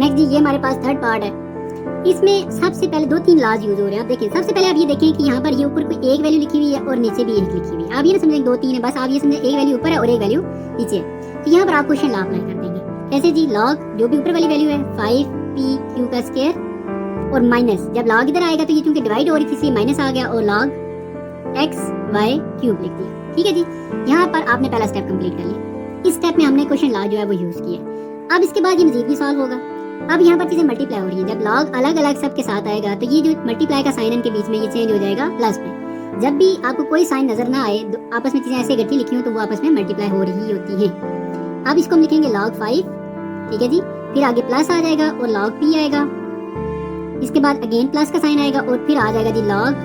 Next जी ये हमारे पास third part है। इसमें सबसे पहले 2-3 लाज यूज हो रहे हैं। आप देखिए सबसे पहले आप ये देखें कि यहाँ पर ये ऊपर कोई एक वैल्यू लिखी हुई है और नीचे भी एक लिखी हुई है। आप ये ना समझें 2-3 है, बस आप ये समझें एक वैल्यू ऊपर है और एक वैल्यू नीचे है। तो यहाँ पर आप क्वेश्चन लॉ अप्लाई कर देंगे। कैसे जी? लॉग जो भी ऊपर वाली वैल्यू है 5p का स्क्वायर और माइनस, जब लॉग इधर आएगा तो ये चूंकि डिवाइड हो रही थी इसलिए माइनस आ गया और लॉग x y क्यूब लिख दिया। ठीक है जी, यहाँ पर आपने पहला स्टेप कंप्लीट कर लिया। इस स्टेप में हमने क्वेश्चन लॉ जो है वो यूज किया। अब इसके बाद ये मजीद भी सॉल्व होगा। अब यहाँ पर चीजें मल्टीप्लाई हो रही है। जब लॉग अलग अलग सब के साथ आएगा तो ये जो मल्टीप्लाई का साइन इनके बीच में ये चेंज हो जाएगा प्लस में। जब भी आपको कोई साइन नजर ना आए, आपस में चीजें ऐसे इकट्ठी लिखी हो तो वो आपस में मल्टीप्लाई हो रही होती है। अब इसको हम लिखेंगे log 5, ठीक है जी, फिर आगे प्लस आ जाएगा और log p आएगा, इसके बाद अगेन प्लस का साइन आएगा और फिर आ जाएगा जी log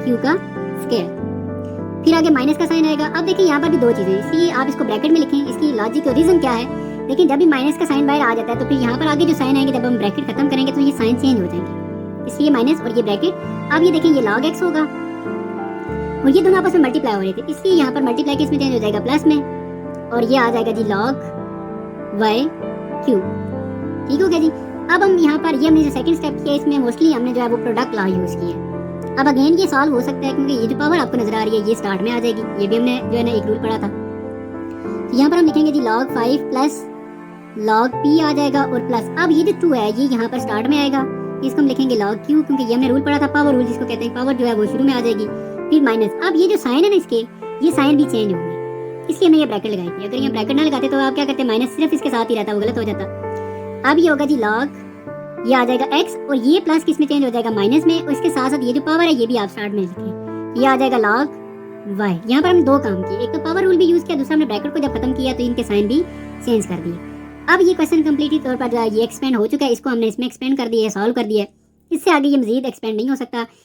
q का स्क्वायर, फिर आगे माइनस का साइन आएगा। अब देखिए यहाँ पर भी दो चीजें, इसलिए आप इसको ब्रैकेट में लिखें। इसकी लॉजिक और रीजन क्या है? लेकिन जब भी माइनस का साइन बाहर आ जाता है तो फिर यहाँ पर आगे जो साइन आएंगे जब हम ब्रैकेट खत्म करेंगे तो ये साइन चेंज हो जाएंगे, इसलिए माइनस और ये ब्रैकेट। अब ये देखिए ये log x होगा और ये दोनों आपस में मल्टीप्लाई हो रहे थे, इसलिए यहाँ पर मल्टीप्लाई किस में चेंज हो जाएगा? प्लस में, और ये आ जाएगा जी log y क्यूब। ठीक हो गया जी। अब हम यहाँ पर ये हमने जो सेकंड स्टेप किया इसमें मोस्टली हमने जो है वो प्रोडक्ट लॉ यूज किया। अब अगेन ये सॉल्व हो सकता है क्योंकि ये जो पावर आपको नजर आ रही है ये स्टार्ट में आ जाएगी। ये भी हमने जो है ना एक रूल पढ़ा था। तो यहाँ पर हम लिखेंगे जी log 5 प्लस log p आ जाएगा और प्लस, अब ये जो 2 है ये यहाँ पर स्टार्ट में आएगा, इसको हम लिखेंगे log q क्योंकि ये हमने रूल पढ़ा था पावर रूल जिसको कहते हैं। पावर जो है वो शुरू में आ जाएगी, फिर माइनस। अब ये जो साइन है ना इसके, ये साइन भी चेंज होंगे, इसलिए हमने ये ब्रैकेट लगाई थी। अगर ये ब्रैकेट ना लगाते तो आप क्या करते? माइनस सिर्फ इसके साथ ही रहता, वो गलत हो जाता। अब ये होगा जी log, ये आ जाएगा x और ये प्लस किस में चेंज हो जाएगा? माइनस में, और इसके साथ साथ ये जो पावर है ये भी आप स्टार्ट में लिखें, ये आ जाएगा log y। यहाँ पर हम दो काम किए, एक तो पावर रूल भी यूज किया, दूसरा हमने ब्रैकेट को जब खत्म किया तो इनके साइन भी चेंज कर दिए। अब ये क्वेश्चन कंप्लीटली तौर पर जो है ये एक्सपेंड हो चुका है, इसको हमने इसमें एक्सपेंड कर दिया है, सॉल्व कर दिया है। इससे आगे ये मजीद एक्सपेंड नहीं हो सकता,